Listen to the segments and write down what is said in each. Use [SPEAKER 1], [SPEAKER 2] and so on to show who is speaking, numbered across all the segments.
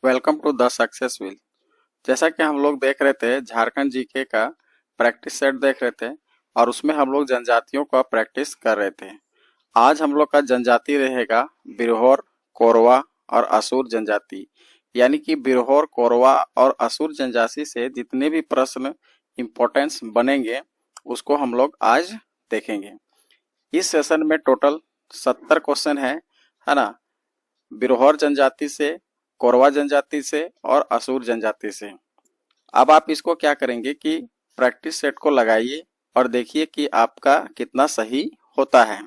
[SPEAKER 1] Welcome to the success wheel. जैसा कि हम लोग देख रहे थे, झारखंड जीके का प्रैक्टिस सेट देख रहे थे और उसमें हम लोग जनजातियों का प्रैक्टिस कर रहे थे। आज हम लोग का जनजाति रहेगा बिरहोर, कोरवा और असुर जनजाति। यानी कि बिरहोर, कोरवा और असुर जनजाति से जितने भी प्रश्न इम्पोर्टेंस बनेंगे उसको हम लोग आज देखेंगे। इस सेशन में टोटल 70 क्वेश्चन है ना। बिरहोर जनजाति से, कोरवा जनजाति से और असुर जनजाति से। अब आप इसको क्या करेंगे कि प्रैक्टिस सेट को लगाइए और देखिए कि आपका कितना सही होता है।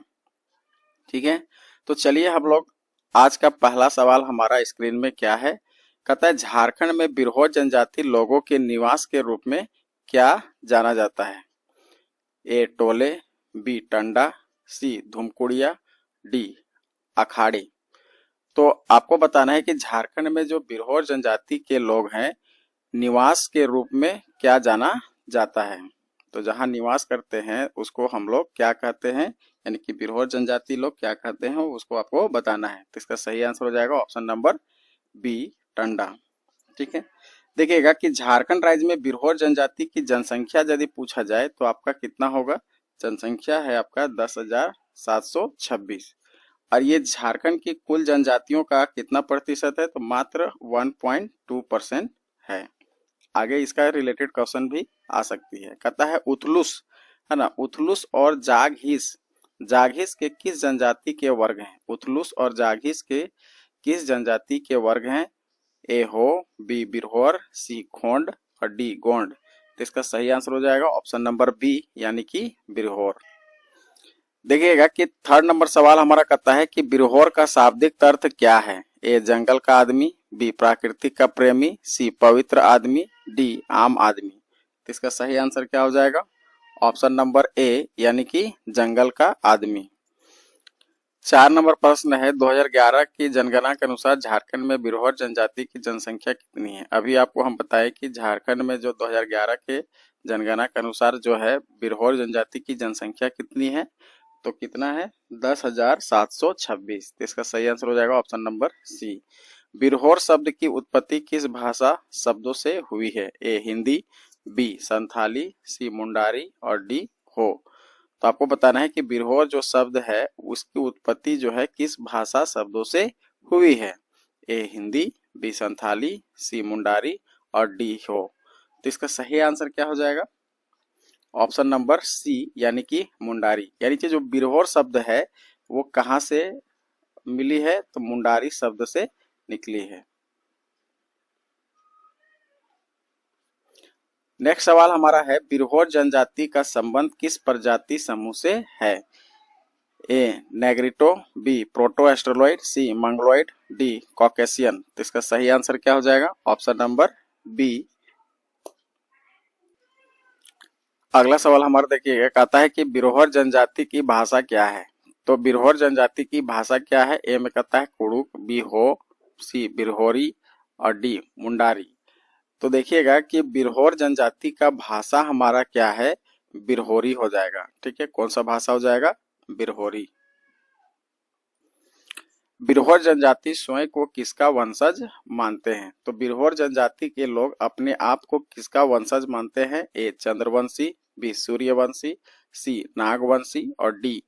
[SPEAKER 1] ठीक है, तो चलिए हम लोग आज का पहला सवाल हमारा स्क्रीन में क्या है। कहता है झारखंड में बिरहोर जनजाति लोगों के निवास के रूप में क्या जाना जाता है। ए टोले, बी टंडा, सी धुमकुड़िया, डी अखाड़े। तो आपको बताना है कि झारखंड में जो बिरहोर जनजाति के लोग हैं निवास के रूप में क्या जाना जाता है। तो जहां निवास करते हैं उसको हम लोग क्या कहते हैं, यानी कि बिरहोर जनजाति लोग क्या कहते हैं उसको आपको बताना है। तो इसका सही आंसर हो जाएगा ऑप्शन नंबर बी टंडा। ठीक है, देखिएगा कि झारखंड राज्य में बिरहोर जनजाति की जनसंख्या यदि पूछा जाए तो आपका कितना होगा। जनसंख्या है आपका 10,726 और ये झारखंड की कुल जनजातियों का कितना प्रतिशत है, तो मात्र 1.2% है। आगे इसका रिलेटेड क्वेश्चन भी आ सकती है। कहता है उथलुस, है ना, उथलुस और जागहिस, जागहिस के किस जनजाति के वर्ग हैं। उथलुस और जागहिस के किस जनजाति के वर्ग हैं। ए हो, बी बिरहोर, सी खोंड और डी गोंड। तो इसका सही आंसर हो जाएगा ऑप्शन नंबर बी यानी कि बिरहोर। देखिएगा कि थर्ड नंबर सवाल हमारा कहता है कि बिरहोर का शाब्दिक अर्थ क्या है। ए जंगल का आदमी, बी प्राकृतिक का प्रेमी, सी पवित्र आदमी, डी आम आदमी। तो इसका सही आंसर क्या हो जाएगा ऑप्शन नंबर ए यानी कि जंगल का आदमी। 4 नंबर प्रश्न है 2011 की जनगणना के अनुसार झारखंड में बिरहोर जनजाति की जनसंख्या कितनी है। अभी आपको हम बताएं कि झारखंड में जो 2011 के जनगणना के अनुसार जो है बिरहोर जनजाति की जनसंख्या कितनी है, तो कितना है 10,726। तो इसका सही आंसर हो जाएगा ऑप्शन नंबर सी। बिरहोर शब्द की उत्पत्ति किस भाषा शब्दों से हुई है। ए हिंदी, बी संथाली, सी मुंडारी और डी हो। तो आपको बताना है कि बिरहोर जो शब्द है उसकी उत्पत्ति जो है किस भाषा शब्दों से हुई है। ए हिंदी, बी संथाली, सी मुंडारी और डी हो। तो इसका सही आंसर क्या हो जाएगा ऑप्शन नंबर सी यानी कि मुंडारी। यानी कि जो बिरहोर शब्द है वो कहां से मिली है, तो मुंडारी शब्द से निकली है। नेक्स्ट सवाल हमारा है बिरहोर जनजाति का संबंध किस प्रजाति समूह से है। ए नेग्रिटो, बी प्रोटो एस्ट्रोलॉइड, सी मंगलोइड, डी कॉकेशियन। तो इसका सही आंसर क्या हो जाएगा ऑप्शन नंबर बी। अगला सवाल हमारा देखिएगा, कहता है कि बिरहोर जनजाति की भाषा क्या है। तो बिरहोर जनजाति की भाषा क्या है। ए में कहता है कुड़ुक, बी हो, सी बिरहोरी और डी मुंडारी। तो देखिएगा कि बिरहोर जनजाति का भाषा हमारा क्या है, बिरहोरी हो जाएगा। ठीक है, कौन सा भाषा हो जाएगा, बिरहोरी। बिरहोर जनजाति स्वयं को किसका वंशज मानते हैं। तो बिरहोर जनजाति के लोग अपने आप को किसका वंशज मानते हैं। ए चंद्रवंशी, बी सूर्यवंशी, सी नागवंशी और डी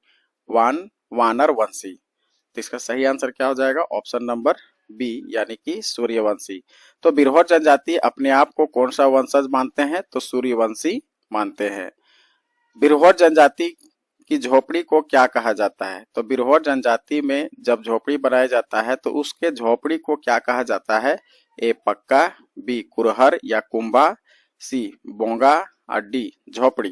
[SPEAKER 1] वानर वंशी। तो इसका सही आंसर क्या हो जाएगा ऑप्शन नंबर बी यानी कि सूर्यवंशी। तो बिरहोर जनजाति अपने आप को कौन सा वंशज मानते हैं, तो सूर्यवंशी मानते हैं। बिरहोर जनजाति की झोपड़ी को क्या कहा जाता है। तो बिरहोर जनजाति में जब झोपड़ी बनाया जाता है तो उसके झोपड़ी को क्या कहा जाता है। ए पक्का, बी कुरहर या कुंभा, सी बोंगा और डी झोपड़ी।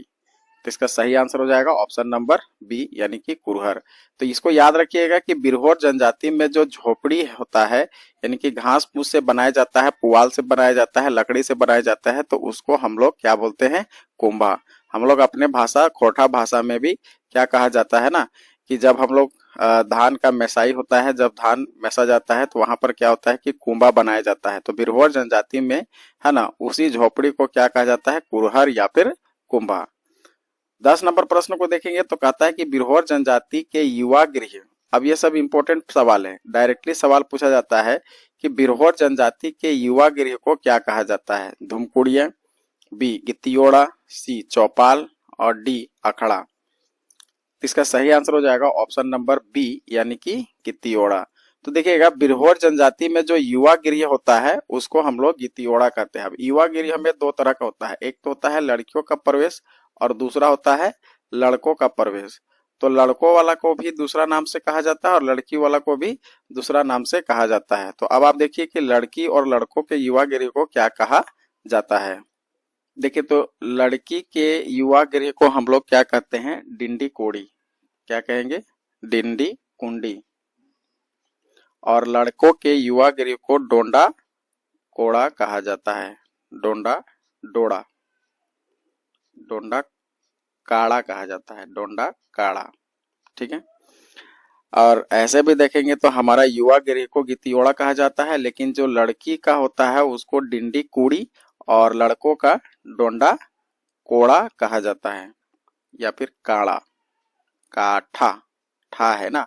[SPEAKER 1] तो इसका सही आंसर हो जाएगा ऑप्शन नंबर बी यानी कि कुरहर। तो इसको याद रखिएगा कि बिरहोर जनजाति में जो झोपड़ी होता है यानी कि घास फूस से बनाया जाता है, पुआल से बनाया जाता है, लकड़ी से बनाया जाता है, तो उसको हम लोग क्या बोलते हैं, कुंभा। हम लोग अपने भाषा खोटा भाषा में भी क्या कहा जाता है ना, कि जब हम लोग धान का मेसाई होता है, जब धान मेसा जाता है तो वहां पर क्या होता है कि कुंभा बनाया जाता है। तो बिरहोर जनजाति में है ना उसी झोपड़ी को क्या कहा जाता है, कुरहर या फिर कुंभा। 10 नंबर प्रश्न को देखेंगे तो कहता है कि बिरहोर जनजाति के युवा गृह। अब ये सब इंपॉर्टेंट सवाल है, डायरेक्टली सवाल पूछा जाता है कि बिरहोर जनजाति के युवा गृह को क्या कहा जाता है? धुमकुड़िया, बी गित्तियोड़ा, सी चौपाल और डी अखड़ा। इसका सही आंसर हो जाएगा ऑप्शन नंबर बी यानी कि गित्तियोड़ा। तो देखिएगा बिरहोर जनजाति में जो युवा गृह होता है उसको हम लोग गित्तियोड़ा कहते हैं। अब युवा गृह में दो तरह का होता है, एक तो होता है लड़कियों का प्रवेश और दूसरा होता है लड़कों का प्रवेश। तो लड़कों वाला को भी दूसरा नाम से कहा जाता है और लड़की वाला को भी दूसरा नाम से कहा जाता है। तो अब आप देखिए कि लड़की और लड़कों के युवा गृह को क्या कहा जाता है। देखिए तो लड़की के युवा गृह को हम लोग क्या कहते हैं? डिंडी कोड़ी। क्या कहेंगे? डिंडी कुंडी। और लड़कों के युवा गृह को डोंडा कोड़ा कहा जाता है। डोंडा डोड़ा, डोंडा काड़ा कहा जाता है, डोंडा काड़ा। ठीक है। और ऐसे भी देखेंगे तो हमारा युवा गृह को गित्तियोड़ा कहा जाता है, लेकिन जो लड़की का होता है उसको डिंडी कुड़ी और लड़कों का डोंडा कोड़ा कहा जाता है या फिर काड़ा। काठा, ठा है ना,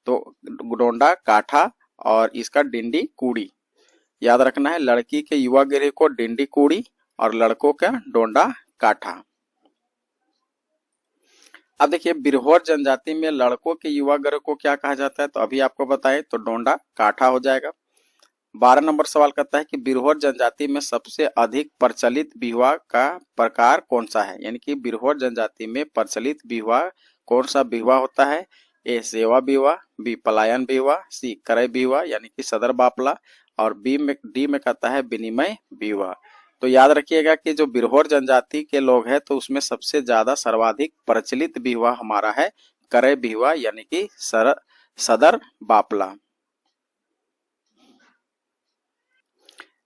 [SPEAKER 1] तो डोंडा काठा और इसका डिंडी कुड़ी। याद रखना है, लड़की के युवा गृह को डिंडी कुड़ी और लड़कों का डोंडा काठा। अब देखिए बिरहोर जनजाति में लड़कों के युवा गृह को क्या कहा जाता है? तो अभी आपको बताएं तो डोंडा काठा हो जाएगा। 12 नंबर सवाल कहता है कि बिरहोर जनजाति में सबसे अधिक प्रचलित विवाह का प्रकार कौन सा है? यानी कि बिरहोर जनजाति में प्रचलित विवाह कौन सा विवाह होता है? ए सेवा विवाह, बी पलायन विवाह, सी क्रय विवाह यानी कि सदर बापला और डी में कहता है विनिमय विवाह। तो याद रखिएगा कि जो बिरहोर जनजाति के लोग हैं तो उसमें सबसे ज्यादा सर्वाधिक प्रचलित विवाह हमारा है क्रय विवाह यानी कि सदर बापला।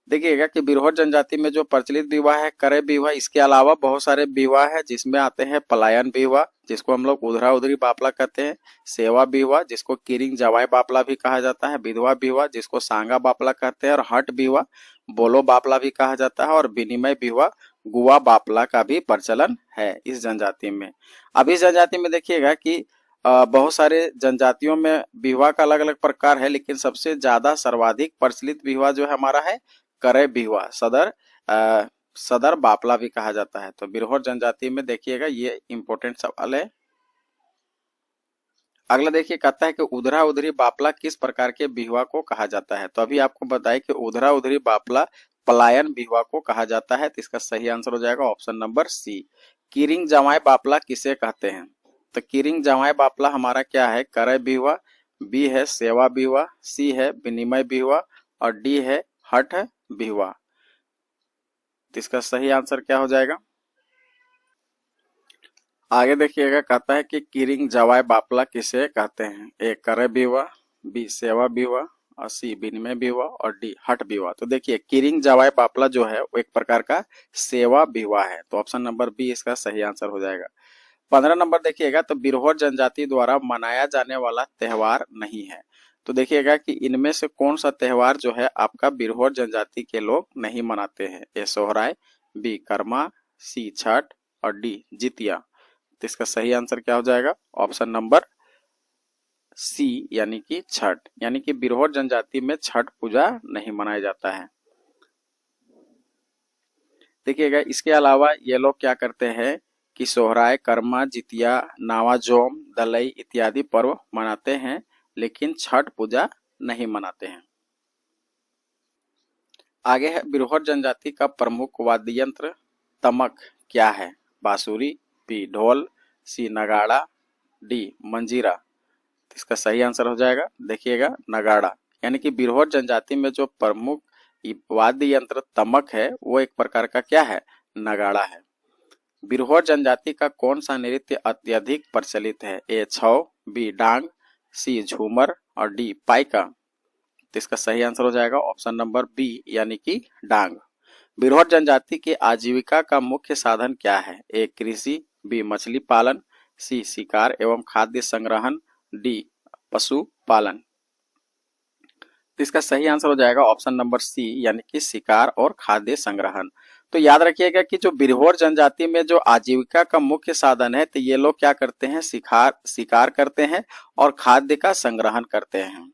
[SPEAKER 1] देखिएगा कि बिरहोर जनजाति में जो प्रचलित विवाह है क्रय विवाह, इसके अलावा बहुत सारे विवाह है जिसमें आते हैं पलायन विवाह जिसको हम लोग उधरा उधरी बापला कहते हैं, सेवा विवाह जिसको किरिंग जवाई बापला भी कहा जाता है, विधवा विवाह जिसको सांगा बापला कहते हैं और हट विवाह बोलो बापला भी कहा जाता है और विनिमय विवाह गुआ बापला का भी प्रचलन है इस जनजाति में। अब इस जनजाति में देखिएगा कि बहुत सारे जनजातियों में विवाह का अलग अलग प्रकार है, लेकिन सबसे ज्यादा सर्वाधिक प्रचलित विवाह जो है हमारा है क्रय विवाह, सदर बापला भी कहा जाता है। तो बिरहोर जनजाति में देखिएगा ये इंपॉर्टेंट सवाल है। अगला देखिए कहता है कि उधरा उधरी बापला किस प्रकार के विवाह को कहा जाता है? तो अभी आपको बताएं कि उधरा उधरी बापला पलायन विवाह को कहा जाता है। तो इसका सही आंसर हो जाएगा ऑप्शन नंबर सी। किरिंग जवाई बापला किसे कहते हैं? तो किरिंग जवाई बापला हमारा क्या है? क्रय विवाह, बी है सेवा विवाह, सी है विनिमय विवाह और डी है हठ विवाह। तो इसका सही आंसर क्या हो जाएगा? आगे देखिएगा कहता है कि किरिंग जवाई बापला किसे कहते हैं? ए क्रय विवाह, बी सेवा विवाह और सी विनिमय विवाह और डी हठ विवाह। तो देखिए किरिंग जवाई बापला जो है वो एक प्रकार का सेवा विवाह है। तो ऑप्शन नंबर बी इसका सही आंसर हो जाएगा। 15 नंबर देखिएगा तो बिरहोर जनजाति द्वारा मनाया जाने वाला त्योहार नहीं है। तो देखिएगा कि इनमें से कौन सा त्योहार जो है आपका बिरहोर जनजाति के लोग नहीं मनाते हैं? ए सोहराय, बी कर्मा, सी छठ और डी जितिया। तो इसका सही आंसर क्या हो जाएगा? ऑप्शन नंबर सी यानी कि छठ, यानी कि बिरहोर जनजाति में छठ पूजा नहीं मनाया जाता है। देखिएगा इसके अलावा ये लोग क्या करते हैं कि सोहराय, कर्मा, जितिया, नावाजोम, दलई इत्यादि पर्व मनाते हैं, लेकिन छठ पूजा नहीं मनाते हैं। आगे है बिरहोर जनजाति का प्रमुख वाद्य यंत्र तमक क्या है? बांसुरी, बी ढोल, सी नगाड़ा, डी मंजीरा। इसका सही आंसर हो जाएगा देखिएगा नगाड़ा, यानी कि बिरहोर जनजाति में जो प्रमुख वाद्य यंत्र तमक है वो एक प्रकार का क्या है? नगाड़ा है। बिरहोर जनजाति का कौन सा नृत्य अत्यधिक प्रचलित है? ए छौ, बी डांग, सी झूमर और डी पाइका। तो इसका सही आंसर हो जाएगा ऑप्शन नंबर बी यानी कि डांग। बिरहोर जनजाति की आजीविका का मुख्य साधन क्या है? ए कृषि, बी मछली पालन, सी शिकार एवं खाद्य संग्रहण, डी पशु पालन। तो इसका सही आंसर हो जाएगा ऑप्शन नंबर सी यानी कि शिकार और खाद्य संग्रहण। तो याद रखिएगा कि जो बिरहोर जनजाति में जो आजीविका का मुख्य साधन है तो ये लोग क्या करते हैं? शिकार करते हैं और खाद्य का संग्रहण करते हैं।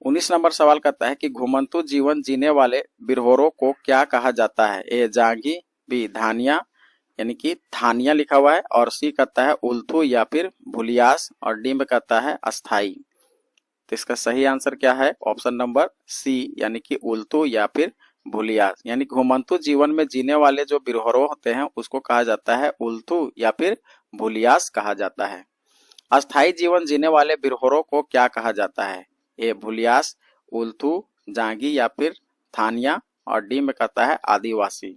[SPEAKER 1] 19 नंबर सवाल कहता है कि घुमंतु जीवन जीने वाले बिरहोरों को क्या कहा जाता है? ए जांगी, बी धानिया यानी कि थानिया लिखा हुआ है, और सी कहता है उल्थू या फिर भुलियास, और डी में कहता है अस्थाई। तो इसका सही आंसर क्या है? ऑप्शन नंबर सी यानी कि उल्थू या फिर भुलियास। यानी घुमंतु जीवन में जीने वाले जो बिरहोरो होते हैं उसको कहा जाता है उल्थू या फिर भुलियास कहा जाता है। अस्थाई जीवन जीने वाले बिरहोरों को क्या कहा जाता है? ए भुलियास, उल्थू, जांगी या फिर थानिया, और डी में कहता है आदिवासी।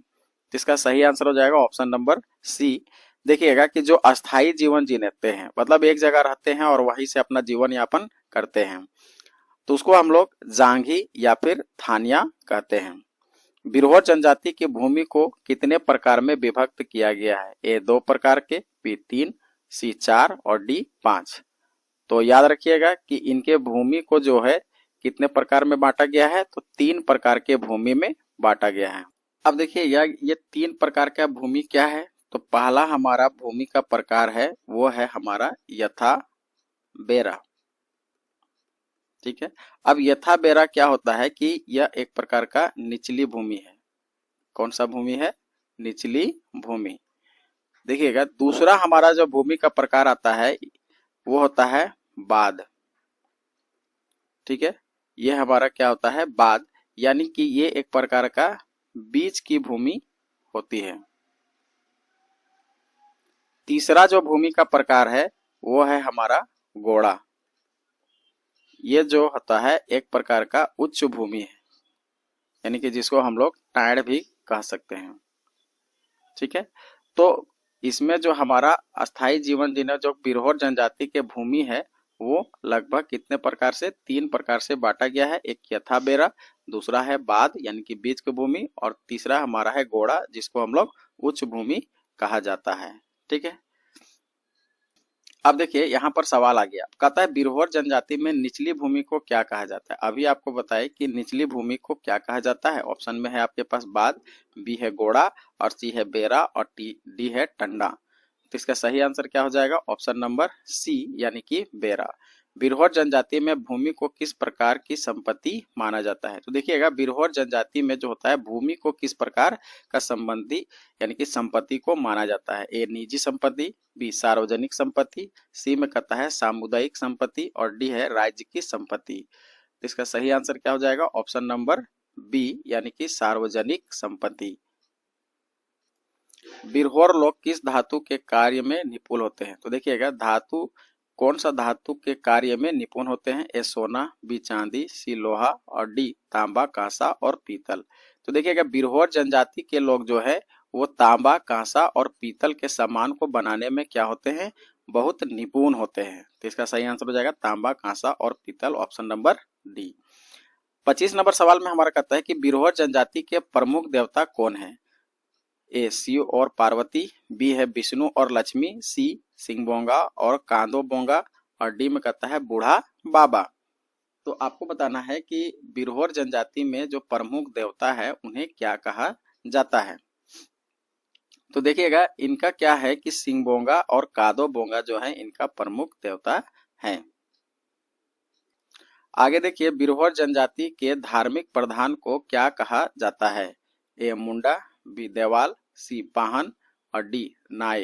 [SPEAKER 1] तो इसका सही आंसर हो जाएगा ऑप्शन नंबर सी। देखिएगा कि जो अस्थाई जीवन जीते हैं मतलब एक जगह रहते हैं और वहीं से अपना जीवन यापन करते हैं तो उसको हम लोग जांघी या फिर थानिया कहते हैं। बिरहोर जनजाति की भूमि को कितने प्रकार में विभक्त किया गया है? ए 2 प्रकार के, बी 3, सी 4 और डी 5। तो याद रखिएगा कि इनके भूमि को जो है कितने प्रकार में बांटा गया है? तो 3 प्रकार के भूमि में बांटा गया है। अब देखिए ये 3 प्रकार का भूमि क्या है? तो पहला हमारा भूमि का प्रकार है वो है हमारा यथा बेरा। ठीक है, अब यथा बेरा क्या होता है कि यह एक प्रकार का निचली भूमि है। कौन सा भूमि है? निचली भूमि। देखिएगा दूसरा हमारा जो भूमि का प्रकार आता है वो होता है बाद। ठीक है, ये हमारा क्या होता है? बाद, यानी कि ये एक प्रकार का बीच की भूमि होती है। तीसरा जो भूमि का प्रकार है वो है हमारा गोड़ा। ये जो होता है एक प्रकार का उच्च भूमि है, यानी कि जिसको हम लोग टाइड भी कह सकते हैं। ठीक है, तो इसमें जो हमारा अस्थाई जीवन जीने जो बिरहोर जनजाति के भूमि है वो लगभग कितने प्रकार से? 3 प्रकार से बांटा गया है। एक यथा बेरा, दूसरा है बाद यानी कि बीच की भूमि, और तीसरा हमारा है गोड़ा जिसको हम लोग उच्च भूमि कहा जाता है। ठीक है, अब देखिए यहाँ पर सवाल आ गया, कहता है बिरहोर जनजाति में निचली भूमि को क्या कहा जाता है? अभी आपको बताए कि निचली भूमि को क्या कहा जाता है। ऑप्शन में है आपके पास बाद, बी है गोड़ा, और सी है बेरा, और डी है टंडा। तो इसका सही आंसर क्या हो जाएगा? ऑप्शन नंबर सी यानी कि बेरा। बिरहोर जनजाति में भूमि को किस प्रकार की संपत्ति माना जाता है? तो देखिएगा बिरहोर जनजाति में जो होता है भूमि को किस प्रकार का संबंधी यानी कि संपत्ति को माना जाता है? ए निजी संपत्ति, बी सार्वजनिक संपत्ति, सी में कहता है सामुदायिक संपत्ति, और डी है राज्य की संपत्ति। तो इसका सही आंसर क्या हो जाएगा? ऑप्शन नंबर बी यानी कि सार्वजनिक संपत्ति। बिरहोर लोग किस धातु के कार्य में निपुण होते हैं? तो देखिएगा धातु कौन सा धातु के कार्य में निपुण होते हैं? ए सोना, बी चांदी, सी लोहा, और डी तांबा, कांसा और पीतल। तो देखिएगा बिरहोर जनजाति के लोग जो है वो तांबा, कांसा और पीतल के सामान को बनाने में क्या होते हैं? बहुत निपुण होते हैं। तो इसका सही आंसर हो जाएगा तांबा, कांसा और पीतल, ऑप्शन नंबर डी। 25 नंबर सवाल में हमारा कहता है कि बिरहोर जनजाति के प्रमुख देवता कौन है? ए शिव और पार्वती, बी है विष्णु और लक्ष्मी, सी सिंहबोंगा और कांदो बोंगा, और डी में कहता है बूढ़ा बाबा। तो आपको बताना है कि बिरहोर जनजाति में जो प्रमुख देवता है उन्हें क्या कहा जाता है। तो देखिएगा इनका क्या है कि सिंहबोंगा और कादो बोंगा जो है इनका प्रमुख देवता है। आगे देखिए बिरहोर जनजाति के धार्मिक प्रधान को क्या कहा जाता है? ए मुंडा, बी देवाल, सी पाहन, और डी नाय।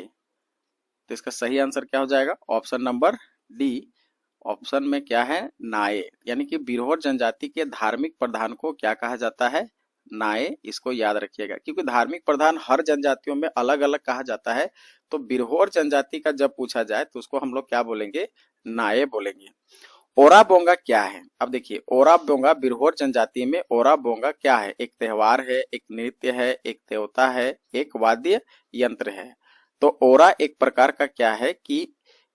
[SPEAKER 1] तो इसका सही आंसर क्या हो जाएगा? Option number D. ऑप्शन में क्या है? नाय। यानी कि बिरहोर जनजाति के धार्मिक प्रधान को क्या कहा जाता है? नाय। इसको याद रखिएगा क्योंकि धार्मिक प्रधान हर जनजातियों में अलग अलग कहा जाता है। तो बिरहोर जनजाति का जब पूछा जाए तो उसको हम लोग क्या बोलेंगे? नाय बोलेंगे। ओरा बोंगा क्या है? अब देखिए ओरा बोंगा बिरहोर जनजाति में ओरा बोंगा क्या है? एक त्योहार है, एक नृत्य है, एक देवता है, एक वाद्य यंत्र है। तो ओरा एक प्रकार का क्या है कि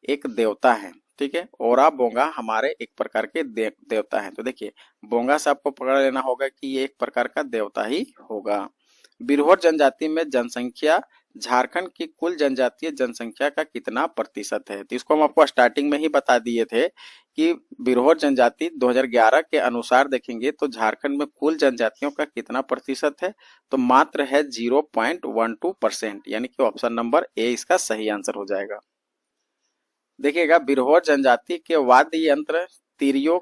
[SPEAKER 1] एक देवता है। ठीक है, ओरा बोंगा हमारे एक प्रकार के देवता है। तो देखिए बोंगा से आपको पकड़ लेना होगा कि ये एक प्रकार का देवता ही होगा। बिरहोर जनजाति में जनसंख्या झारखंड की कुल जनजातीय जनसंख्या का कितना प्रतिशत है? तो इसको हम आपको स्टार्टिंग में ही बता दिए थे कि बिरहोर जनजाति 2011 के अनुसार देखेंगे तो झारखंड में कुल जनजातियों का कितना प्रतिशत है? तो मात्र है 0.12%, यानी कि ऑप्शन नंबर ए इसका सही आंसर हो जाएगा। देखिएगा बिरहोर जनजाति के वाद्य यंत्र तिरियो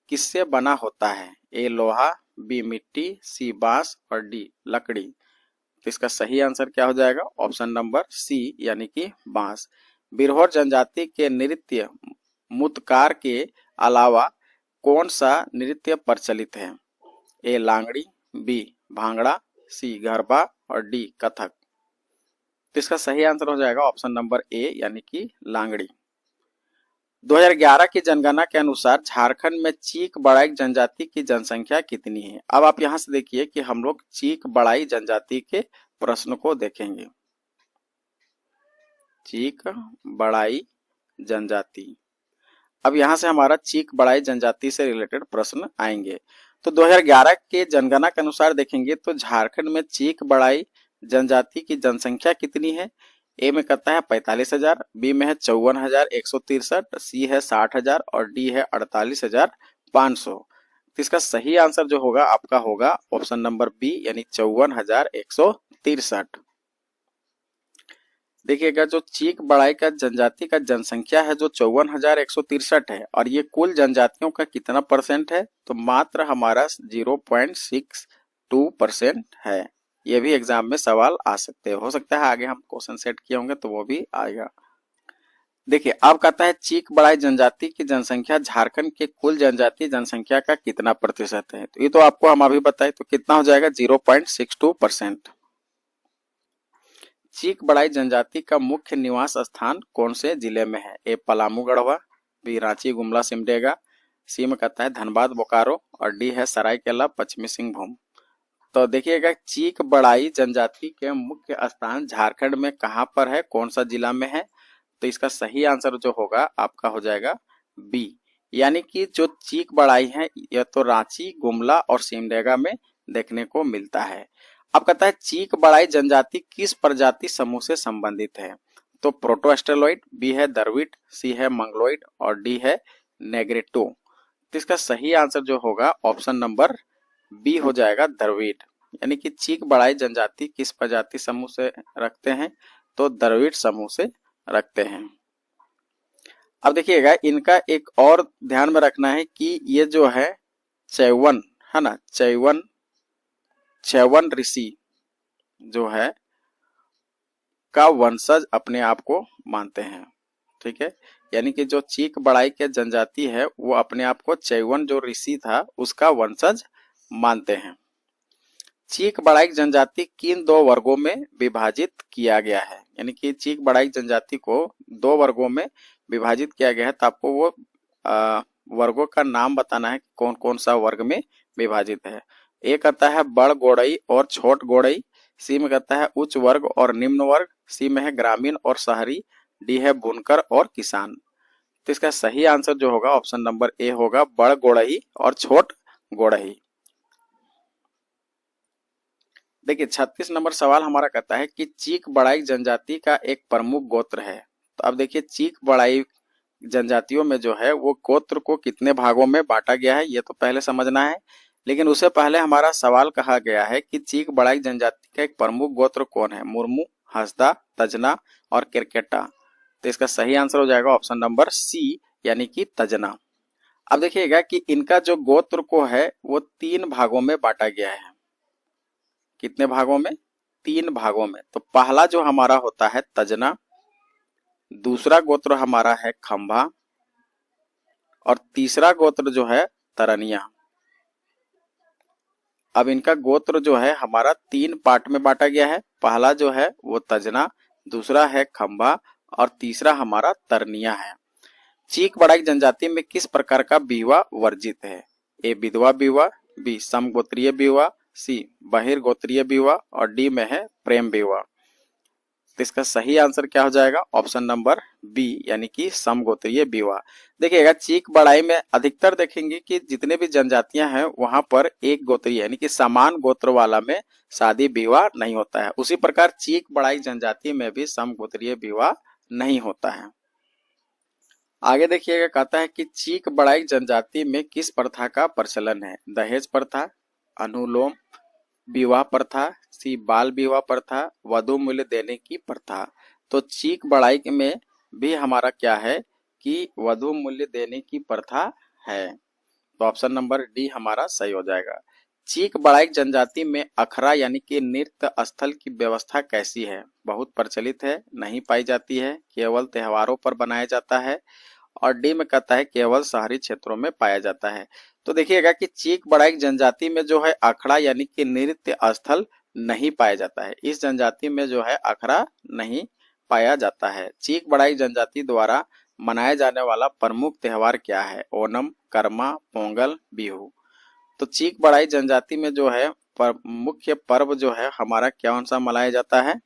[SPEAKER 1] किससे बना होता है? ए लोहा, बी मिट्टी, सी बांस और डी लकड़ी। तो इसका सही आंसर क्या हो जाएगा? ऑप्शन नंबर सी यानी कि बांस। बिरहोर जनजाति के नृत्य मुतकार के अलावा कौन सा नृत्य प्रचलित है? ए लांगड़ी, बी भांगड़ा, सी गरबा और डी कथक। तो इसका सही आंसर हो जाएगा ऑप्शन नंबर ए यानी कि लांगड़ी। 2011 की जनगणना के अनुसार झारखंड में चीक बड़ाई जनजाति की जनसंख्या कितनी है? अब आप यहां से देखिए कि हम लोग चीक बड़ाई जनजाति के प्रश्न को देखेंगे। चीक बड़ाई जनजाति, अब यहां से हमारा चीक बड़ाई जनजाति से रिलेटेड प्रश्न आएंगे। तो 2011 के जनगणना के अनुसार देखेंगे तो झारखंड में चीक बड़ाई जनजाति की जनसंख्या कितनी है? ए में कहता है 45,000, बी में है 54,163, सी है 60,000 और डी है 48,500। तो इसका सही आंसर जो होगा आपका होगा ऑप्शन नंबर बी यानी 54,163। देखिएगा जो चीक बड़ाई का जनजाति का जनसंख्या है जो 54,163 है और ये कुल जनजातियों का कितना परसेंट है? तो मात्र हमारा 0.62% है। ये भी एग्जाम में सवाल आ सकते हैं, हो सकता है आगे हम क्वेश्चन सेट किए होंगे तो वो भी आएगा। देखिए अब कहता है चीक बड़ाई जनजाति की जनसंख्या झारखंड के कुल जनजातीय जनसंख्या का कितना प्रतिशत है? तो ये तो आपको हम अभी बताए, तो कितना हो जाएगा? 0.62%। चीक बड़ाई जनजाति का मुख्य निवास स्थान कौन से जिले में है? ए पलामू गढ़वा, बी रांची गुमला सिमडेगा, सी में कहता है धनबाद बोकारो और डी है सरायकेला पश्चिमी सिंहभूम। तो देखिएगा चीक बड़ाई जनजाति के मुख्य स्थान झारखंड में कहां पर है, कौन सा जिला में है? तो इसका सही आंसर जो होगा आपका हो जाएगा बी, यानी कि जो चीक बड़ाई है यह तो रांची गुमला और सिमडेगा में देखने को मिलता है। अब कहता है चीक बड़ाई जनजाति किस प्रजाति समूह से संबंधित है? तो प्रोटोएस्टेरॉइड, बी है द्रविड़, सी है मंगलोइड और डी है नेग्रेटो। तो इसका सही आंसर जो होगा ऑप्शन नंबर बी हो जाएगा द्रविड़, यानी कि चीक बड़ाई जनजाति किस प्रजाति समूह से रखते हैं? तो द्रविड़ समूह से रखते हैं। अब देखिएगा इनका एक और ध्यान में रखना है कि ये जो है चैवन है ना, चैवन ऋषि जो है का वंशज अपने आप को मानते हैं। ठीक है, यानी कि जो चीक बड़ाई के जनजाति है वो अपने आप को चैवन जो ऋषि था उसका वंशज मानते हैं। चीक बड़ाई जनजाति किन दो वर्गों में विभाजित किया गया है? यानी कि चीक बड़ाई जनजाति को दो वर्गों में विभाजित किया गया है, तो आपको वो वर्गों का नाम बताना है कौन कौन सा वर्ग में विभाजित है। ए कहता है बड़ गोड़ई और छोट गोड़ई, सी में कहता है उच्च वर्ग और निम्न वर्ग, सी में है ग्रामीण और शहरी, डी है बुनकर और किसान। तो इसका सही आंसर जो होगा ऑप्शन नंबर ए होगा बड़ गोड़ई और छोट गोड़ई। देखिए 36 नंबर सवाल हमारा कहता है कि चीक बड़ाई जनजाति का एक प्रमुख गोत्र है। तो अब देखिए चीक बड़ाई जनजातियों में जो है वो गोत्र को कितने भागों में बांटा गया है ये तो पहले समझना है, लेकिन उससे पहले हमारा सवाल कहा गया है कि चीक बड़ाई जनजाति का एक प्रमुख गोत्र कौन है? मुर्मू, हंसदा, तजना और केरकेटा। तो इसका सही आंसर हो जाएगा ऑप्शन नंबर सी यानी कि तजना। अब देखिएगा कि इनका जो गोत्र को है वो 3 भागों में बांटा गया है। कितने भागों में? 3 भागों में। तो पहला जो हमारा होता है तजना, दूसरा गोत्र हमारा है खंभा और तीसरा गोत्र जो है तरनिया। अब इनका गोत्र जो है हमारा 3 पार्ट में बांटा गया है। पहला जो है वो तजना, दूसरा है खंभा और तीसरा हमारा तरनिया है। चीक बड़ाई जनजाति में किस प्रकार का बीवा वर्जित है? ए विधवा बीवा, बी समगोत्रीय बीवा, सी बहिर्गोत्रीय बीवा और डी में है प्रेम बीवा। तो इसका सही आंसर क्या हो जाएगा? ऑप्शन नंबर बी यानी कि समगोत्रीय बीवा। देखिएगा चीक बड़ाई में अधिकतर देखेंगे कि जितने भी जनजातियां हैं वहां पर एक गोत्रीय यानी कि समान गोत्र वाला में शादी विवाह नहीं होता है। उसी प्रकार चीक बड़ाई जनजाति में भी समगोत्रीय विवाह नहीं होता है। आगे देखिएगा कहता है कि चीक बड़ाई जनजाति में किस प्रथा का प्रचलन है? दहेज प्रथा, अनुलोम विवाह प्रथा, सी बाल विवाह प्रथा, वधु मूल्य देने की प्रथा। तो चीक बड़ाई में भी हमारा क्या है कि वधु मूल्य देने की प्रथा है। तो ऑप्शन नंबर डी हमारा सही हो जाएगा। चीक बड़ाइक जनजाति में अखड़ा यानी कि नृत्य स्थल की व्यवस्था कैसी है? बहुत प्रचलित है, नहीं पाई जाती है, केवल त्योहारों पर बनाया जाता है, और डी में कहता है केवल शहरी क्षेत्रों में पाया जाता है। तो देखिएगा कि चीक बड़ाइक जनजाति में जो है अखड़ा यानी कि नृत्य स्थल नहीं पाया जाता है। इस जनजाति में जो है अखड़ा नहीं पाया जाता है। चीक बड़ाइक जनजाति द्वारा मनाया जाने वाला प्रमुख त्योहार क्या है? ओणम, कर्मा, पोंगल, बिहू। तो चीक बड़ाइक जनजाति में जो है मुख्य पर्व जो है हमारा कौन सा मनाया जाता है?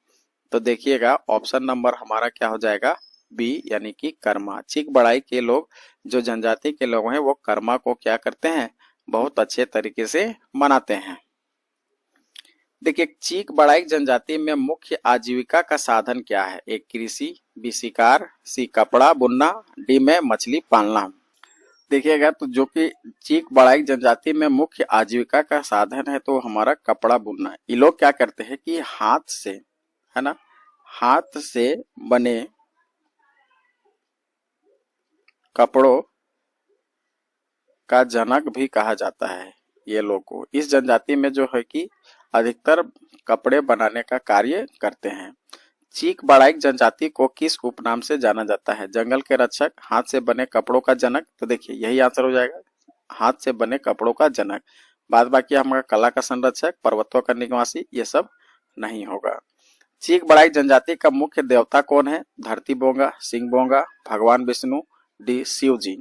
[SPEAKER 1] तो देखिएगा ऑप्शन नंबर हमारा क्या हो जाएगा? बी यानी कि कर्मा। चीक बड़ाई के लोग जो जनजाति के लोग हैं वो कर्मा को क्या करते हैं? बहुत अच्छे तरीके से मनाते हैं। देखिए चीक बड़ाई जनजाति में मुख्य आजीविका का साधन क्या है? ए कृषि, बी शिकार, सी कपड़ा बुनना, डी में मछली पालना। देखिएगा तो जो कि चीक बड़ाई जनजाति में मुख्य आजीविका का साधन है तो हमारा कपड़ा बुनना। ये लोग क्या करते हैं कि हाथ से, है ना, हाथ से बने कपड़ों का जनक भी कहा जाता है ये लोग को। इस जनजाति में जो है कि अधिकतर कपड़े बनाने का कार्य करते हैं। चीक बड़ाइक जनजाति को किस उपनाम से जाना जाता है? जंगल के रक्षक, हाथ से बने कपड़ों का जनक। तो देखिए यही आंसर हो जाएगा, हाथ से बने कपड़ों का जनक। बाद बाकी हमारा कला का संरक्षक, पर्वतों का निवासी, ये सब नहीं होगा। चीक बड़ाइक जनजाति का मुख्य देवता कौन है? धरती बोंगा, सिंह बोंगा, भगवान विष्णु, डी शिव जी।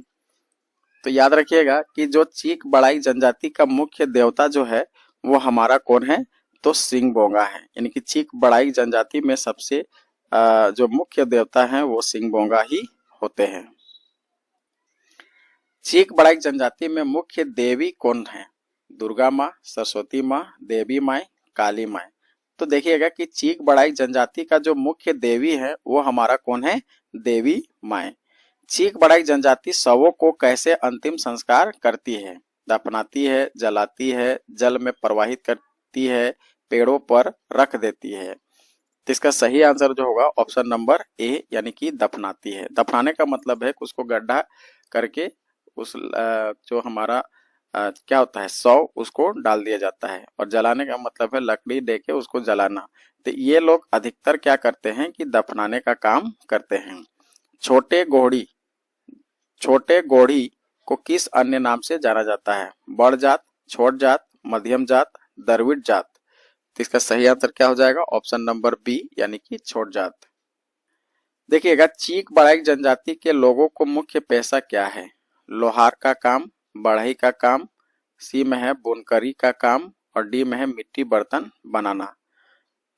[SPEAKER 1] तो याद रखिएगा कि जो चीक बड़ाइक जनजाति का मुख्य देवता जो है वो हमारा कौन है? तो सिंह बोंगा है। यानी कि चीक बड़ाइक जनजाति में सबसे जो मुख्य देवता है वो सिंह बोंगा ही होते हैं। चीक बड़ाइक जनजाति में मुख्य देवी कौन है? दुर्गा माँ, सरस्वती माँ, देवी माई, काली माई। तो देखिएगा कि चीक बड़ाइक जनजाति का जो मुख्य देवी है वो हमारा कौन है? देवी माई। चीक बड़ाइक जनजाति शवों को कैसे अंतिम संस्कार करती है? दफनाती है, जलाती है, जल में प्रवाहित करती है, पेड़ों पर रख देती है। तो इसका सही आंसर जो होगा ऑप्शन नंबर ए यानी कि दफनाती है। दफनाने का मतलब है कि उसको गड्ढा करके उस जो हमारा क्या होता है शव, उसको डाल दिया जाता है, और जलाने का मतलब है लकड़ी दे के उसको जलाना। तो ये लोग अधिकतर क्या करते हैं कि दफनाने का काम करते हैं। छोटे गोढ़ी को किस अन्य नाम से जाना जाता है? बड़ जात, छोट जात, मध्यम जात, द्रविड़ जात। तो इसका सही आंसर क्या हो जाएगा? ऑप्शन नंबर बी यानी कि छोट जात। देखिएगा चीक बड़ाइक जनजाति के लोगों को मुख्य पेशा क्या है? लोहार का काम, बढ़ई का काम, सी में है बुनकरी का काम, और डी में है मिट्टी बर्तन बनाना।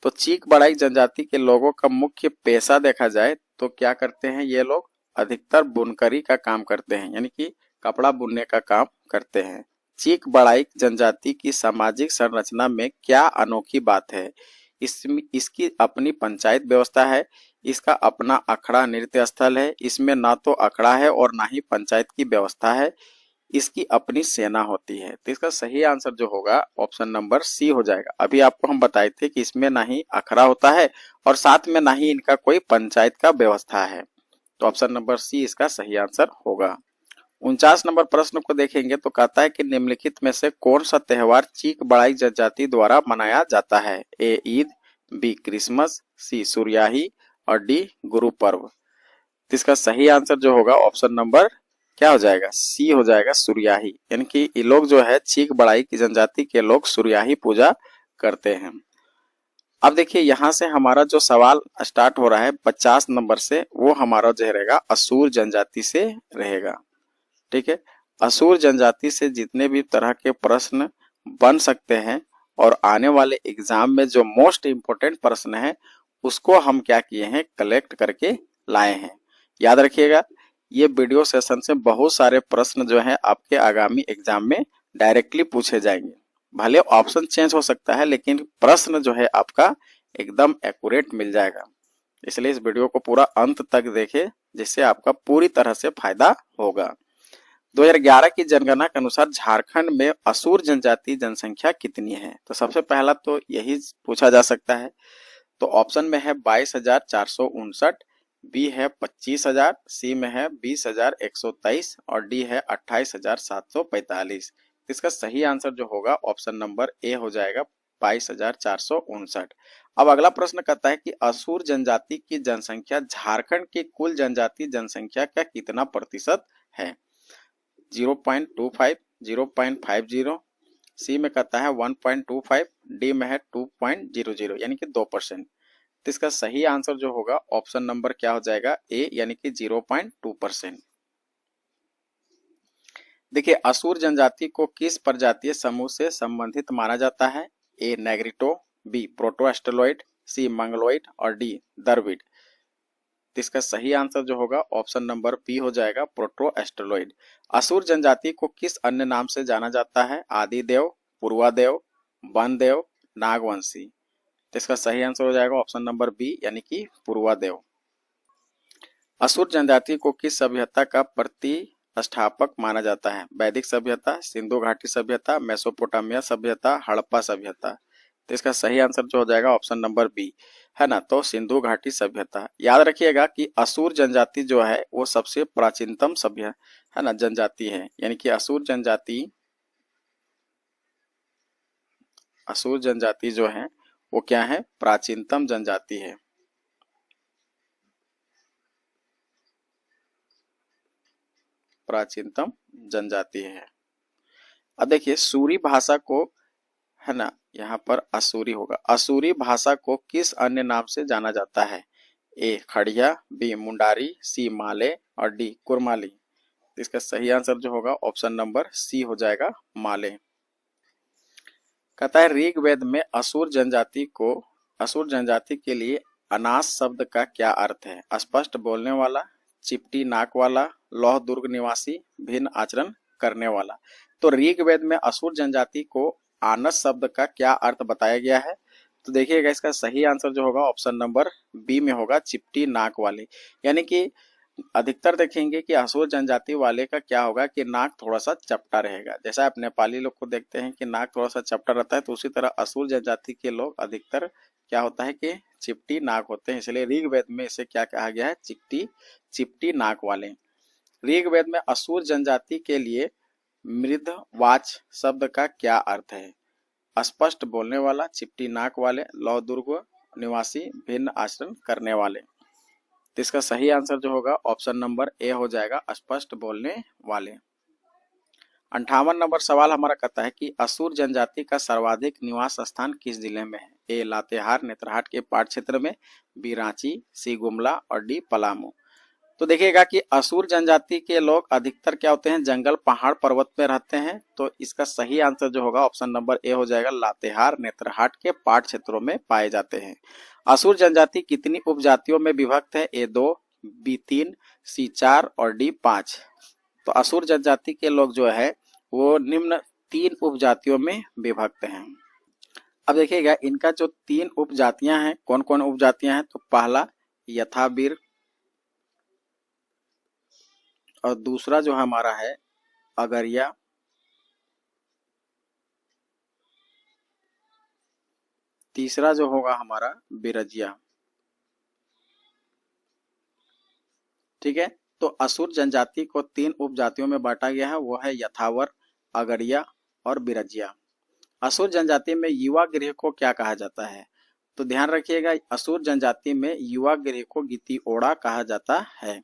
[SPEAKER 1] तो चीक बड़ाइक जनजाति के लोगों का मुख्य पेशा देखा जाए तो क्या करते हैं ये लोग? अधिकतर बुनकरी का काम करते हैं, यानी कि कपड़ा बुनने का काम करते हैं। चीक बड़ाइक जनजाति की सामाजिक संरचना में क्या अनोखी बात है? इसकी अपनी पंचायत व्यवस्था है, इसका अपना अखड़ा नृत्य स्थल है, इसमें ना तो अखड़ा है और ना ही पंचायत की व्यवस्था है, इसकी अपनी सेना होती है। तो इसका सही आंसर जो होगा ऑप्शन नंबर सी हो जाएगा। अभी आपको हम बताए थे कि इसमें ना ही अखड़ा होता है और साथ में ना ही इनका कोई पंचायत का व्यवस्था है। तो ऑप्शन नंबर सी इसका सही आंसर होगा। 49 नंबर प्रश्न को देखेंगे तो कहता है कि निम्नलिखित में से कौन सा त्योहार चीक बड़ाइक जनजाति द्वारा मनाया जाता है? ए ईद, बी क्रिसमस, सी सूर्याही, और डी गुरु पर्व। तो इसका सही आंसर जो होगा ऑप्शन नंबर क्या हो जाएगा? सी हो जाएगा, सूर्याही। यानी कि ये लोग जो है चीक बड़ाई की जनजाति के लोग सूर्याही पूजा करते हैं। अब देखिए यहाँ से हमारा जो सवाल स्टार्ट हो रहा है 50 नंबर से, वो हमारा जो रहेगा असुर जनजाति से रहेगा। ठीक है, असुर जनजाति से जितने भी तरह के प्रश्न बन सकते हैं और आने वाले एग्जाम में जो मोस्ट इम्पोर्टेंट प्रश्न है उसको हम क्या किए हैं? कलेक्ट करके लाए हैं। याद रखिएगा ये वीडियो सेशन से बहुत सारे प्रश्न जो है आपके आगामी एग्जाम में डायरेक्टली पूछे जाएंगे। भले ऑप्शन चेंज हो सकता है लेकिन प्रश्न जो है आपका एकदम एक्यूरेट मिल जाएगा। इसलिए इस वीडियो को पूरा अंत तक देखें जिससे आपका पूरी तरह से फायदा होगा। 2011 की जनगणना के अनुसार झारखंड में असुर जनजाति जनसंख्या कितनी है? तो सबसे पहला तो यही पूछा जा सकता है। तो ऑप्शन में है 22,459, बी है 25,000, सी में है 20,123 और डी है 28,745। इसका सही आंसर जो होगा ऑप्शन नंबर ए हो जाएगा 22,459। अब अगला प्रश्न कहता है कि असुर जनजाति की जनसंख्या झारखंड की कुल जनजाति जनसंख्या का कितना प्रतिशत है? 0.25, 0.50, सी में कहता है 1.25, डी में है 2.00 यानी कि 2%। तो इसका सही आंसर जो होगा ऑप्शन नंबर क्या हो जाएगा? ए यानी कि 0.2%। देखिए, असुर जनजाति को किस प्रजातीय समूह से संबंधित माना जाता है? ए नेग्रिटो, बी प्रोटोएस्टेरॉइड, सी मंगलोइड और डी द्रविड़। तो इसका सही आंसर जो होगा ऑप्शन नंबर बी हो जाएगा प्रोटोएस्टेरॉइड। असुर जनजाति को किस अन्य नाम से जाना जाता है? आदिदेव, पूर्वादेव, वनदेव, नागवंशी। तो इसका सही आंसर हो जाएगा ऑप्शन नंबर बी यानी कि पूर्वादेव। असुर जनजाति को किस सभ्यता का प्रतिष्ठापक माना जाता है? वैदिक सभ्यता, सिंधु घाटी सभ्यता, मेसोपोटामिया सभ्यता, हड़प्पा सभ्यता। तो इसका सही आंसर जो हो जाएगा ऑप्शन नंबर बी है ना, तो सिंधु घाटी सभ्यता। याद रखिएगा कि असुर जनजाति जो है वो सबसे प्राचीनतम सभ्य है ना जनजाति है, यानी कि असुर जनजाति जो है वो क्या है? प्राचीनतम जनजाति है। प्राचीनतम जनजाति है। अब देखिए, सूरी भाषा को है ना, यहाँ पर असुरी होगा। असुरी भाषा को किस अन्य नाम से जाना जाता है? ए खड़िया, बी मुंडारी, सी माले और डी कुरमाली। इसका सही आंसर जो होगा ऑप्शन नंबर सी हो जाएगा माले। कहता है ऋग्वेद में असुर जनजाति के लिए अनास शब्द का क्या अर्थ है? स्पष्ट बोलने वाला, चिपटी नाक वाला, लौह दुर्ग निवासी, भिन्न आचरण करने वाला। तो ऋग्वेद में असुर जनजाति को आनस शब्द का क्या अर्थ बताया गया है? तो देखिएगा, इसका सही आंसर जो होगा ऑप्शन नंबर बी में होगा, चिपटी नाक वाले। यानी कि अधिकतर देखेंगे कि असुर जनजाति वाले का क्या होगा कि नाक थोड़ा सा चपटा रहेगा। जैसा आप नेपाली लोग को देखते हैं कि नाक थोड़ा सा चपटा रहता है, तो उसी तरह असुर जनजाति के लोग अधिकतर क्या होता है कि चिपटी नाक होते हैं। इसलिए ऋग्वेद में इसे क्या कहा गया है? चिपटी नाक वाले। ऋग्वेद में असुर जनजाति के लिए मृदवाच शब्द का क्या अर्थ है? स्पष्ट बोलने वाला, चिपटी नाक वाले, लौह दुर्ग निवासी, भिन्न आचरण करने वाले। तो इसका सही आंसर जो होगा ऑप्शन नंबर ए हो जाएगा, स्पष्ट बोलने वाले। 58 नंबर सवाल हमारा कहता है कि असुर जनजाति का सर्वाधिक निवास स्थान किस जिले में है? ए लातेहार नेतरहाट के पाट क्षेत्र में, बी रांची, सी गुमला और डी पलामू। तो देखिएगा कि असुर जनजाति के लोग अधिकतर क्या होते हैं? जंगल, पहाड़, पर्वत में रहते हैं। तो इसका सही आंसर जो होगा ऑप्शन नंबर ए हो जाएगा, लातेहार नेतरहाट के पाट क्षेत्रों में पाए जाते हैं। असुर जनजाति कितनी उपजातियों में विभक्त है? ए 2, बी 3, सी 4 और डी 5। तो असुर जनजाति के लोग जो है वो निम्न 3 उपजातियों में विभक्त हैं। अब देखिएगा, इनका जो 3 उपजातियां हैं, कौन कौन उपजातियां हैं? तो पहला यथावीर और दूसरा जो हमारा है अगरिया, तीसरा जो होगा हमारा बिरजिया। ठीक है, तो असुर जनजाति को 3 उपजातियों में बांटा गया है, वो है यथावर, अगरिया और बिरजिया। असुर जनजाति में युवा गृह को क्या कहा जाता है? तो ध्यान रखिएगा, असुर जनजाति में युवा गृह को गितिओड़ा कहा जाता है।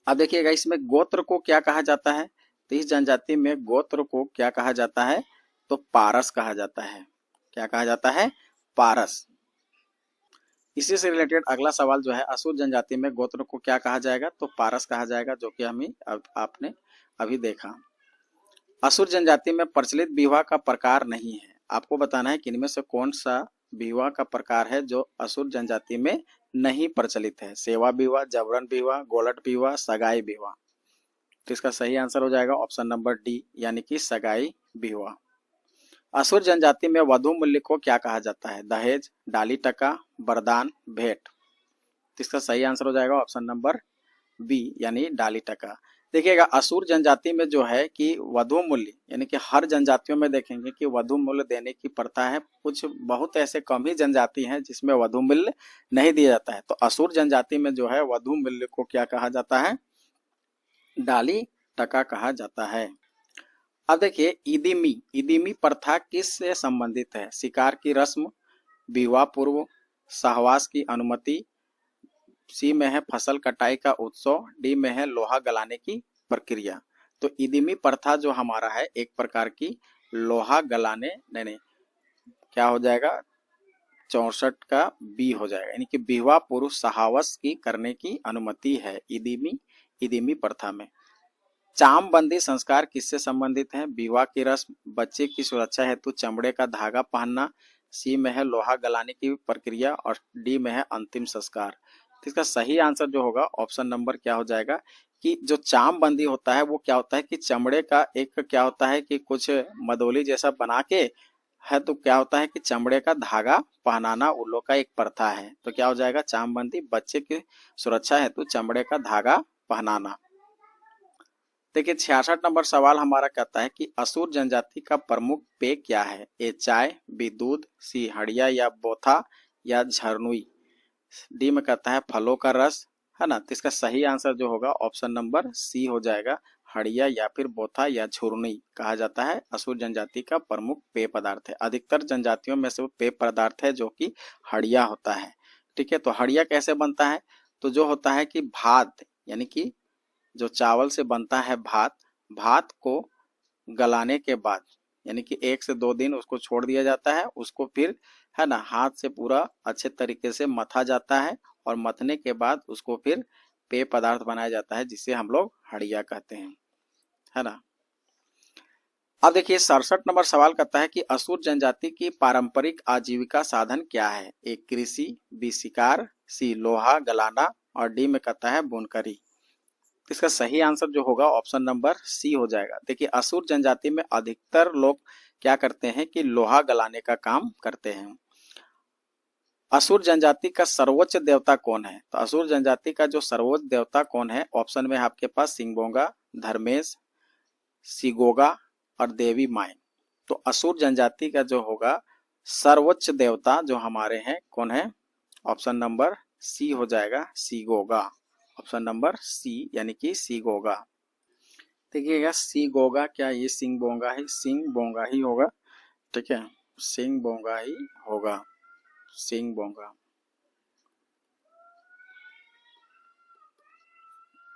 [SPEAKER 1] अब देखिएगा, इसमें गोत्र को क्या कहा जाता है? तो इस जनजाति में गोत्र को क्या कहा जाता है? तो पारस कहा जाता है। क्या कहा जाता है? पारस। इसी से रिलेटेड अगला सवाल जो है, असुर जनजाति में गोत्र को क्या कहा जाएगा? तो पारस कहा जाएगा, जो कि हमें आपने अभी देखा। असुर जनजाति में प्रचलित विवाह का प्रकार नहीं है। आपको बताना है कि इनमें से कौन सा विवाह का प्रकार है जो असुर जनजाति में नहीं प्रचलित है? सेवा विवाह, जबरन विवाह, गोलट विवाह, सगाई विवाह। तो इसका सही आंसर हो जाएगा ऑप्शन नंबर डी यानी कि सगाई विवाह। असुर जनजाति में वधु मूल्य को क्या कहा जाता है? दहेज, डाली टका, वरदान, भेंट। तो इसका सही आंसर हो जाएगा ऑप्शन नंबर बी यानी डाली टका। देखिएगा असुर जनजाति में जो है कि वधु मूल्य यानी कि हर जनजातियों में देखेंगे कि वधु मूल्य देने की प्रथा है। कुछ बहुत ऐसे कम ही जनजाति हैं जिसमें वधु मूल्य नहीं दिया जाता है। तो असुर जनजाति में जो है वधु मूल्य को क्या कहा जाता है? डाली टका कहा जाता है। अब देखिए इदिमी, इदिमी प्रथा किससे संबंधित है? शिकार की रस्म, विवाह पूर्व, सहवास की अनुमति, सी में है फसल कटाई का उत्सव, डी में है लोहा गलाने की प्रक्रिया। तो इदिमी प्रथा जो हमारा है एक प्रकार की लोहा गलाने, नहीं क्या हो जाएगा 64 का बी हो जाएगा, यानी कि विवाह पूर्व सहावस की करने की अनुमति है इदिमी प्रथा में। चामबंदी संस्कार किससे संबंधित है? विवाह की रस्म, बच्चे की सुरक्षा हेतु चमड़े का धागा पहनना, सी में है लोहा गलाने की प्रक्रिया और डी में है अंतिम संस्कार। तो इसका सही आंसर जो होगा ऑप्शन नंबर क्या हो जाएगा कि जो चामबंदी होता है वो क्या होता है कि चमड़े का एक क्या होता है कि कुछ मदोली जैसा बना के है, तो क्या होता है कि चमड़े का धागा पहनाना उन लोग का एक प्रथा है। तो क्या हो जाएगा चामबंदी, बच्चे की सुरक्षा हेतु चमड़े का धागा पहनाना। देखिए 66 नंबर सवाल हमारा कहता है कि असुर जनजाति का प्रमुख पेय क्या है? ए चाय, बी दूध, सी हड़िया या बोथा या झरनुई, डी में कहता है फलों का रस, है ना। तो इसका सही आंसर जो होगा ऑप्शन नंबर सी हो जाएगा, हड़िया या फिर बोथा या झुरनी कहा जाता है असुर जनजाति का प्रमुख पेय पदार्थ है। अधिकतर जनजातियों में से वो पेय पदार्थ है जो कि हड़िया होता है। ठीक है, तो हड़िया कैसे बनता है? तो जो होता है कि भात यानी कि जो चावल से बनता है भात, भात को गलाने के बाद यानी कि 1 से 2 दिन उसको छोड़ दिया जाता है, उसको फिर है ना हाथ से पूरा अच्छे तरीके से मथा जाता है और मथने के बाद उसको फिर पेय पदार्थ बनाया जाता है जिसे हम लोग हड़िया कहते हैं, है ना। अब देखिए 67 नंबर सवाल करता है कि असुर जनजाति की पारंपरिक आजीविका साधन क्या है? ए कृषि, बी शिकार, सी लोहा गलाना और डी में कहता है बुनकरी। इसका सही आंसर जो होगा ऑप्शन नंबर सी हो जाएगा। देखिए असुर जनजाति में अधिकतर लोग क्या करते हैं कि लोहा गलाने का काम करते हैं। असुर जनजाति का सर्वोच्च देवता कौन है? तो असुर जनजाति का जो सर्वोच्च देवता कौन है? ऑप्शन में आपके पास सिंगबोंगा, धर्मेश, सिगोगा और देवी माई। तो असुर जनजाति का जो होगा सर्वोच्च देवता जो हमारे हैं कौन है? ऑप्शन नंबर सी हो जाएगा, सिगोगा। ऑप्शन नंबर सी यानी कि सिगोगा। देखिएगा सिगोगा क्या ये सिंगबोंगा ही, सिंगबोंगा ही होगा। ठीक है, सिंगबोंगा ही होगा, सिंगबोंगा।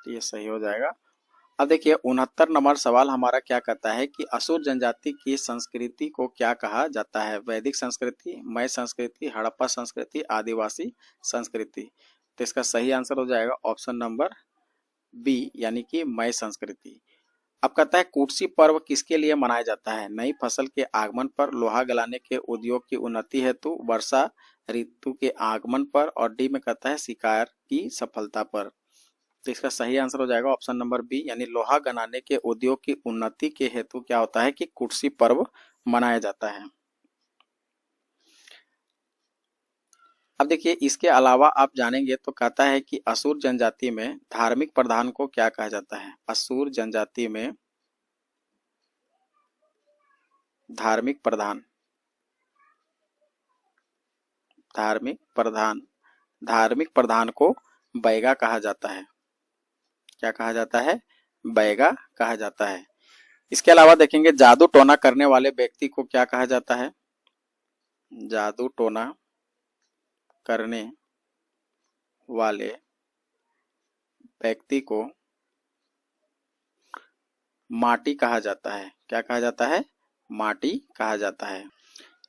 [SPEAKER 1] ये सही हो जाएगा। अब देखिए 69 नंबर सवाल हमारा क्या कहता है कि असुर जनजाति की संस्कृति को क्या कहा जाता है? वैदिक संस्कृति, मय संस्कृति, हड़प्पा संस्कृति, आदिवासी संस्कृति। तो इसका सही आंसर हो जाएगा ऑप्शन नंबर बी यानी कि मय संस्कृति। अब कहता है कुर्सी पर्व किसके लिए मनाया जाता है? नई फसल के आगमन पर, लोहा गलाने के उद्योग की उन्नति हेतु, वर्षा ऋतु के आगमन पर और डी में कहता है शिकार की सफलता पर। तो इसका सही आंसर हो जाएगा ऑप्शन नंबर बी यानी लोहा गलाने के उद्योग की उन्नति के हेतु क्या होता है कि कुर्सी पर्व मनाया जाता है। अब देखिए इसके अलावा आप जानेंगे तो कहता है कि असुर जनजाति में धार्मिक प्रधान को क्या कहा जाता है? असुर जनजाति में धार्मिक प्रधान, धार्मिक प्रधान को बैगा कहा जाता है। क्या कहा जाता है? बैगा कहा जाता है। इसके अलावा देखेंगे जादू टोना करने वाले व्यक्ति को क्या कहा जाता है? जादू टोना करने वाले व्यक्ति को माटी कहा जाता है। क्या कहा जाता है? माटी कहा जाता है।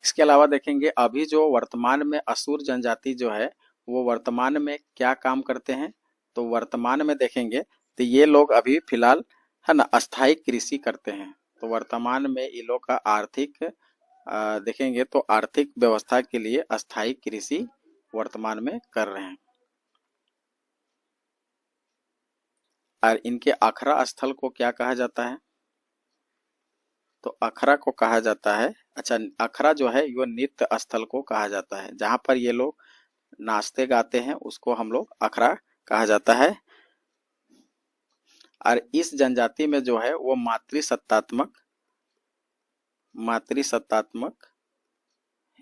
[SPEAKER 1] इसके अलावा देखेंगे अभी जो वर्तमान में असुर जनजाति जो है वो वर्तमान में क्या काम करते हैं? तो वर्तमान में देखेंगे तो ये लोग अभी फिलहाल है ना अस्थायी कृषि करते हैं। तो वर्तमान में ये लोग का आर्थिक देखेंगे तो आर्थिक व्यवस्था के लिए अस्थायी कृषि वर्तमान में कर रहे हैं। और इनके अखरा स्थल को क्या कहा जाता है? तो अखरा को कहा जाता है, अच्छा अखरा जो है ये नृत्य स्थल को कहा जाता है, जहां पर ये लोग नाचते गाते हैं उसको हम लोग अखरा कहा जाता है। और इस जनजाति में जो है वो मातृसत्तात्मक,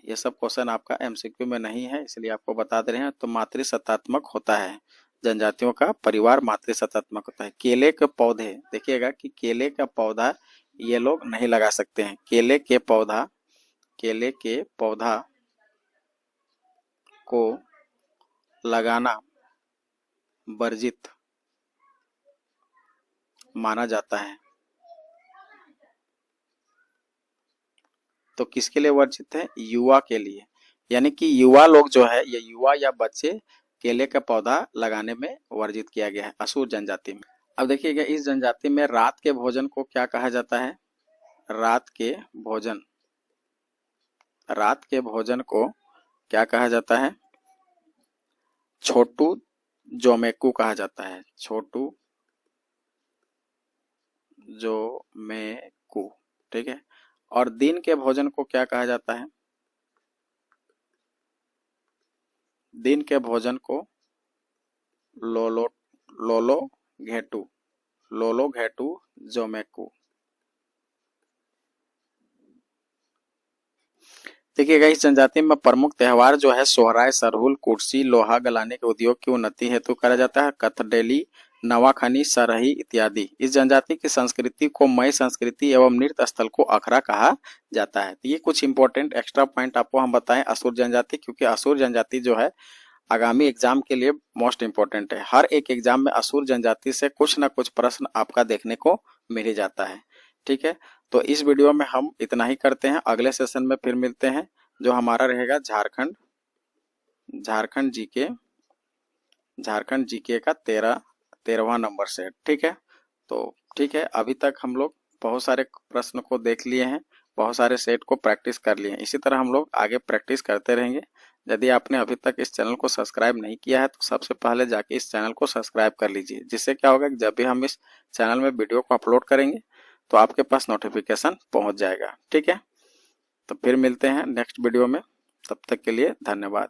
[SPEAKER 1] ये सब क्वेश्चन आपका एमसीक्यू में नहीं है इसलिए आपको बता दे रहे हैं। तो मातृसत्तात्मक होता है, जनजातियों का परिवार मातृसत्तात्मक होता है। केले के पौधे, देखिएगा कि केले का पौधा ये लोग नहीं लगा सकते हैं। केले के पौधा को लगाना वर्जित माना जाता है। तो किसके लिए वर्जित है? युवा के लिए, यानी कि युवा लोग जो है, ये युवा या बच्चे केले का पौधा लगाने में वर्जित किया गया है असुर जनजाति में। अब देखिएगा इस जनजाति में रात के भोजन को क्या कहा जाता है? रात के भोजन को क्या कहा जाता है? छोटू जोमेकू कहा जाता है। छोटू जोमेकू, ठीक है। और दिन के भोजन को क्या कहा जाता है? दिन के भोजन को लोलो घेटू जोमेकू। देखिएगा इस जनजाति में प्रमुख त्योहार जो है सोहराय, सरहुल, कुर्सी, लोहा गलाने के उद्योग की उन्नति हेतु करा जाता है। कथडेली, नवाखनी, सरही इत्यादि। इस जनजाति की संस्कृति को मय संस्कृति एवं नृत्य स्थल को अखरा कहा जाता है। तो ये कुछ इंपॉर्टेंट एक्स्ट्रा पॉइंट आपको हम बताएं असुर जनजाति, क्योंकि असुर जनजाति जो है आगामी एग्जाम के लिए मोस्ट इंपॉर्टेंट है। हर एक एग्जाम में असुर जनजाति से कुछ ना कुछ प्रश्न आपका देखने को मिल ही जाता है, ठीक है। तो इस वीडियो में हम इतना ही करते हैं, अगले सेशन में फिर मिलते हैं जो हमारा रहेगा झारखंड जीके का 13वां नंबर सेट, ठीक है। तो ठीक है, अभी तक हम लोग बहुत सारे प्रश्न को देख लिए हैं, बहुत सारे सेट को प्रैक्टिस कर लिए हैं। इसी तरह हम लोग आगे प्रैक्टिस करते रहेंगे। यदि आपने अभी तक इस चैनल को सब्सक्राइब नहीं किया है तो सबसे पहले जाके इस चैनल को सब्सक्राइब कर लीजिए, जिससे क्या होगा कि जब भी हम इस चैनल में वीडियो को अपलोड करेंगे तो आपके पास नोटिफिकेशन पहुंच जाएगा, ठीक है। तो फिर मिलते हैं नेक्स्ट वीडियो में, तब तक के लिए धन्यवाद।